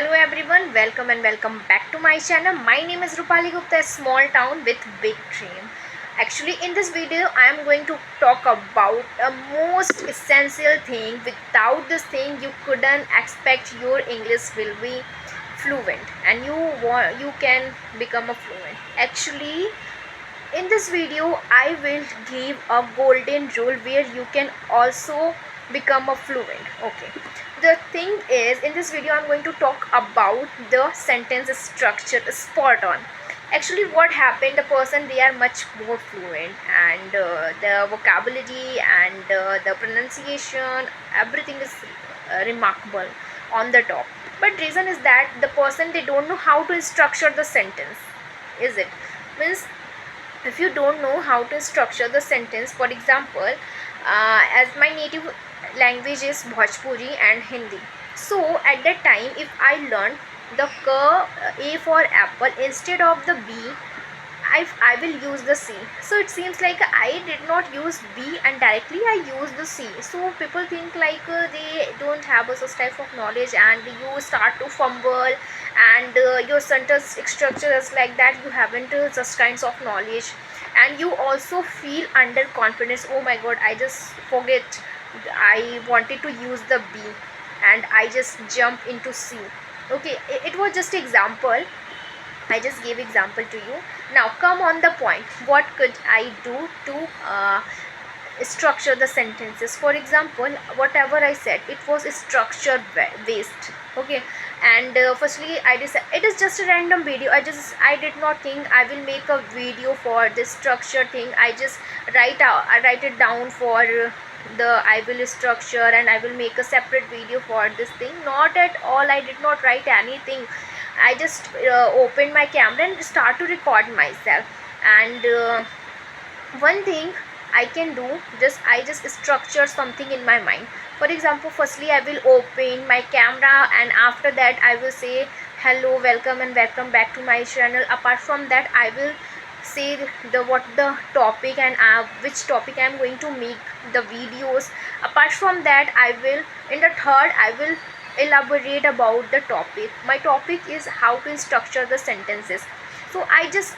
Hello everyone, welcome and welcome back to my channel. My name is Rupali Gupta, a small town with big dream. Actually, in this video, I am going to talk about a most essential thing. Without this thing, you couldn't expect your English will be fluent, and you can become a fluent. Actually, in this video, I will give a golden rule where you can also become a fluent. Okay, the thing is, in this video I'm going to talk about the sentence structure spot on. Actually, what happened, the person, they are much more fluent, and the vocabulary and the pronunciation, everything is remarkable on the top. But reason is that the person, they don't know how to structure the sentence. Is it means, if you don't know how to structure the sentence, for example, as my native language is Bhojpuri and Hindi, so at that time if I learned the A for apple, instead of the B, I will use the C. So it seems like I did not use B and directly I use the C. So people think like they don't have a such type of knowledge, and you start to fumble, and your sentence structure is like that. You haven't such kinds of knowledge, and you also feel under confidence. Oh my god, I just forget. I wanted to use the B, and I just jump into C. Okay, it was just example. I just gave example to you. Now come on the point. What could I do to structure the sentences? For example, whatever I said, it was structure based. Okay, and firstly, I decided it is just a random video. I did not think I will make a video for this structure thing. I just I write it down for the I will structure, and I will make a separate video for this thing. Not at all. I did not write anything. I just opened my camera and start to record myself. And one thing I can do, I just structure something in my mind. For example, firstly I will open my camera, and after that I will say hello, welcome and welcome back to my channel. Apart from that, I will say the topic, and which topic I am going to make the videos. Apart from that, I will, in the third, I will elaborate about the topic. My topic is how to structure the sentences. So I just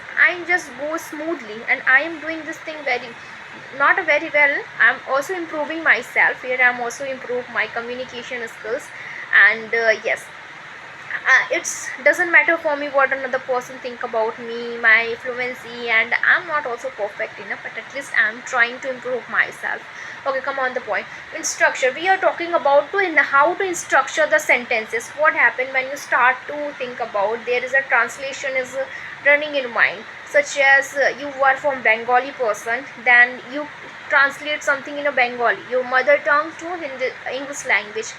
go smoothly, and I am doing this thing not very well. I'm also improving myself here. I'm also improve my communication skills. And yes, it doesn't matter for me what another person think about me, my fluency, and I'm not also perfect enough, but at least I'm trying to improve myself. Okay, come on the point. In structure, we are talking about how to structure the sentences. What happened when you start to think about, there is a translation is running in mind, such as you are from Bengali person, then you translate something in a Bengali, your mother tongue, to Hindi, English language.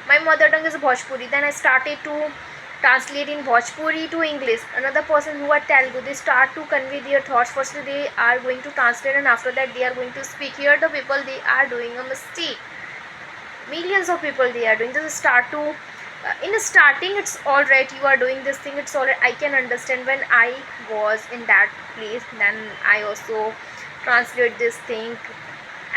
My mother tongue is Bhojpuri, then I started to translate in Bhojpuri to English. Another person who are Telugu, they start to convey their thoughts. Firstly they are going to translate, and after that they are going to speak. Here the people, they are doing a mistake. Millions of people, they are doing this. Start to in the starting, it's all right, you are doing this thing, it's all right, I can understand. When I was in that place, then I also translate this thing,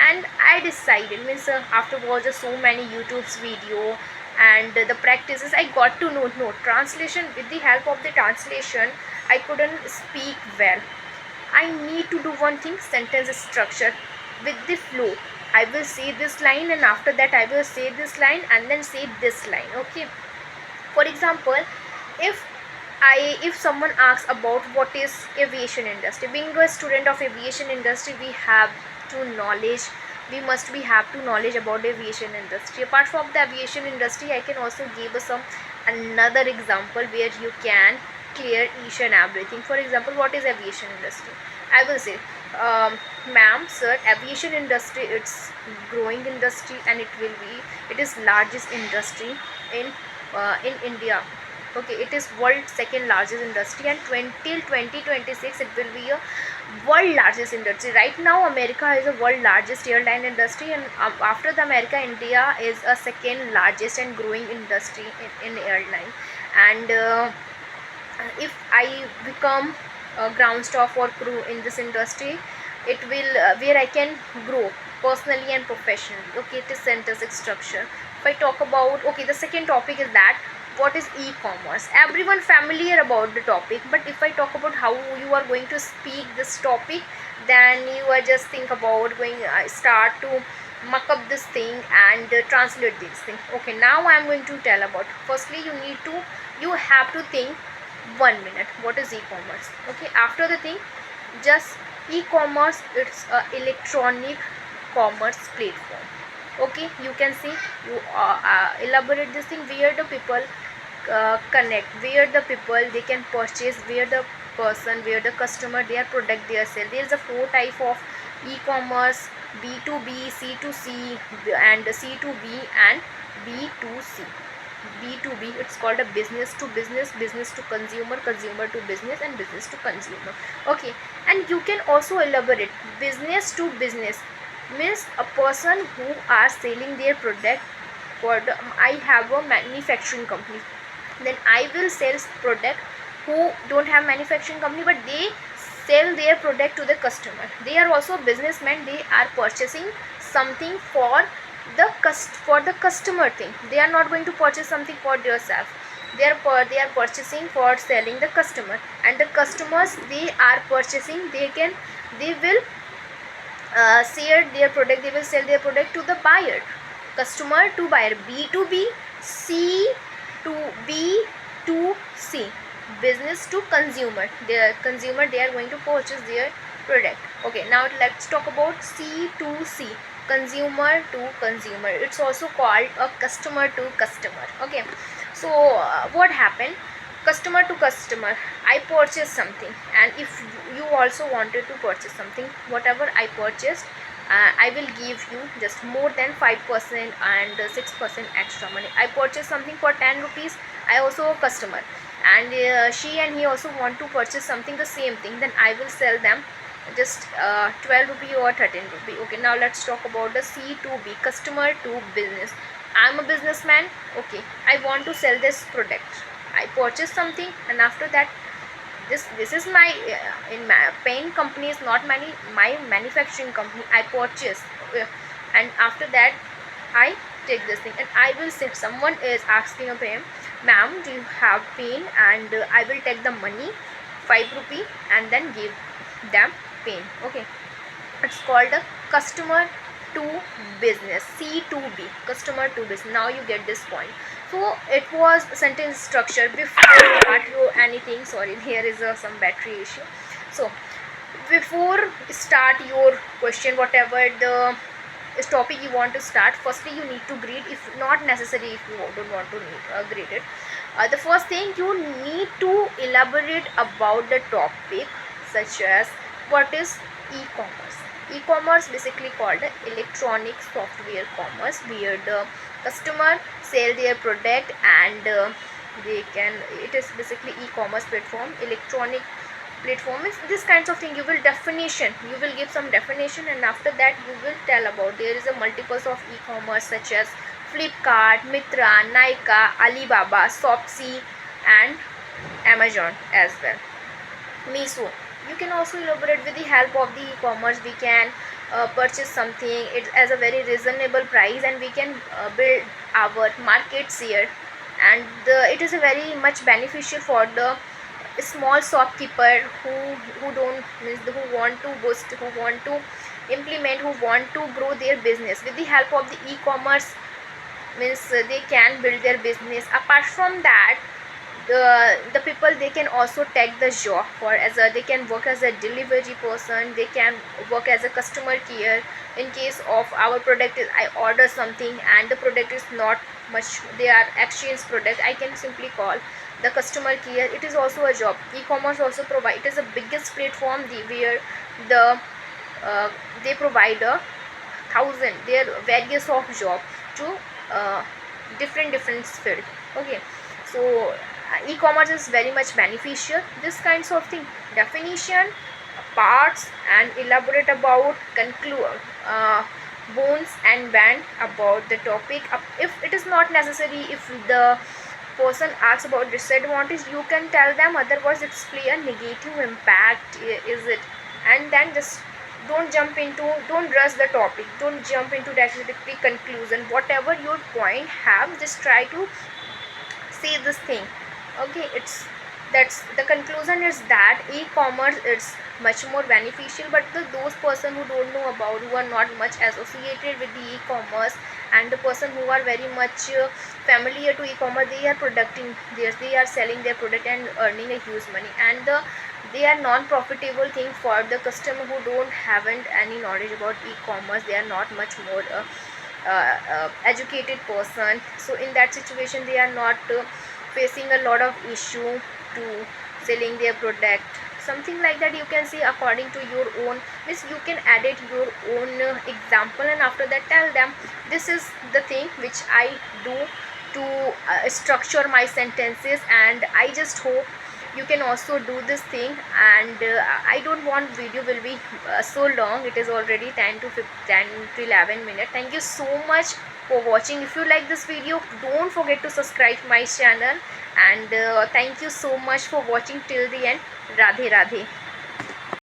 and I decided, means after watching so many YouTube's video and the practices, I got to know, no, translation, with the help of the translation I couldn't speak well. I need to do one thing, sentence structure with the flow. I will say this line, and after that I will say this line, and then say this line. Okay, for example, if if someone asks about what is aviation industry, being a student of aviation industry, we must be have to knowledge about the aviation industry. Apart from the aviation industry, I can also give some another example where you can clear each and everything. For example, what is aviation industry? I will say, ma'am, sir, aviation industry, it's growing industry, and it is largest industry in India. Okay, it is world second largest industry, and till 2026 it will be a world largest industry. Right now America is a world largest airline industry, and after the America, India is a second largest and growing industry in airline. And if I become a ground staff or crew in this industry, it will where I can grow personally and professionally. Okay, it is sentence structure. If I talk about, okay, the second topic is that what is e-commerce? Everyone familiar about the topic, but if I talk about how you are going to speak this topic, then you are just think about going start to muck up this thing and translate this thing. Okay, now I am going to tell about. Firstly, you have to think 1 minute what is e-commerce. Okay, after the thing, just e-commerce, it's a electronic commerce platform. Okay, you can see, you elaborate this thing where the people connect, where the people they can purchase, where the person, where the customer their product they sell. There is a four type of e-commerce: b2b, c2c, and c2b, and b2c. B2B, it's called a business to business, business to consumer, consumer to business, and business to consumer. Okay, and you can also elaborate business to business, means a person who are selling their product for the, I have a manufacturing company, then I will sell product who don't have manufacturing company, but they sell their product to the customer. They are also businessmen, they are purchasing something for the customer thing. They are not going to purchase something for themselves. They are purchasing for selling the customer, and the customers they are purchasing, they will share their product, they will sell their product to the buyer. Customer to buyer, b2b, c to b2c, business to consumer, their consumer they are going to purchase their product. Okay, now let's talk about c2c, consumer to consumer. It's also called a customer to customer. Okay, so what happened, customer to customer, I purchased something, and if you also wanted to purchase something, whatever I purchased, I will give you just more than 5% and 6% extra money. I purchased something for 10 rupees, I also a customer, and she and he also want to purchase something the same thing, then I will sell them just 12 rupee or 13 rupee. Okay, now let's talk about the c2b, customer to business. I'm a businessman. Okay, I want to sell this product, I purchase something, and after that, this is my in my paint company is not my manufacturing company, I purchase, and after that I take this thing, and I will say someone is asking of him, ma'am, do you have pen? And I will take the money 5 rupee and then give them pen. Okay, it's called a customer to business, c2b, customer to business. Now you get this point. So it was sentence structure. Before you start you anything, sorry, here is some battery issue. So before start your question, whatever the topic you want to start, firstly you need to greet, if not necessary, if you don't want to greet it. The first thing, you need to elaborate about the topic, such as what is e-commerce. E-commerce basically called electronic software commerce, where the customer sell their product and they can, it is basically e-commerce platform, electronic platform is this kinds of thing. You will definition, you will give some definition, and after that you will tell about, there is a multiples of e-commerce such as Flipkart, Mitra, Nykaa, Alibaba, Shopsy, and Amazon as well, Miso. You can also elaborate with the help of the e-commerce. We can purchase something it as a very reasonable price, and we can build our market share, and it is a very much beneficial for the small shopkeeper who don't means who want to boost, who want to implement, who want to grow their business. With the help of the e-commerce, means they can build their business. Apart from that, the people they can also take the job for, as a they can work as a delivery person, they can work as a customer care. In case of our product is, I order something and the product is not much, they are exchange product, I can simply call the customer care. It is also a job. E-commerce also provide, it is the biggest platform where the they provide a thousand, there various of job to different field. Okay, so e-commerce is very much beneficial. This kinds of thing, definition, parts, and elaborate about, conclude, bones and band about the topic. If it is not necessary, if the person asks about disadvantage, you can tell them, otherwise it's play a negative impact, is it, and then just don't rush the topic, don't jump into that conclusion. Whatever your point have, just try to say this thing. Okay, it's that's the conclusion is that e-commerce is much more beneficial, but those person who don't know about, who are not much associated with the e-commerce, and the person who are very much familiar to e-commerce, they are producing theirs, they are selling their product and earning a huge money, and they are non-profitable thing for the customer who don't haven't any knowledge about e-commerce. They are not much more educated person, so in that situation they are not facing a lot of issue to selling their product, something like that. You can see according to your own, means you can edit your own example, and after that tell them this is the thing which I do to structure my sentences, and I just hope you can also do this thing. And I don't want video will be so long. It is already 10 to 15, 10 to 11 minutes. Thank you so much for watching. If you like this video, don't forget to subscribe my channel, and thank you so much for watching till the end. Radhe Radhe.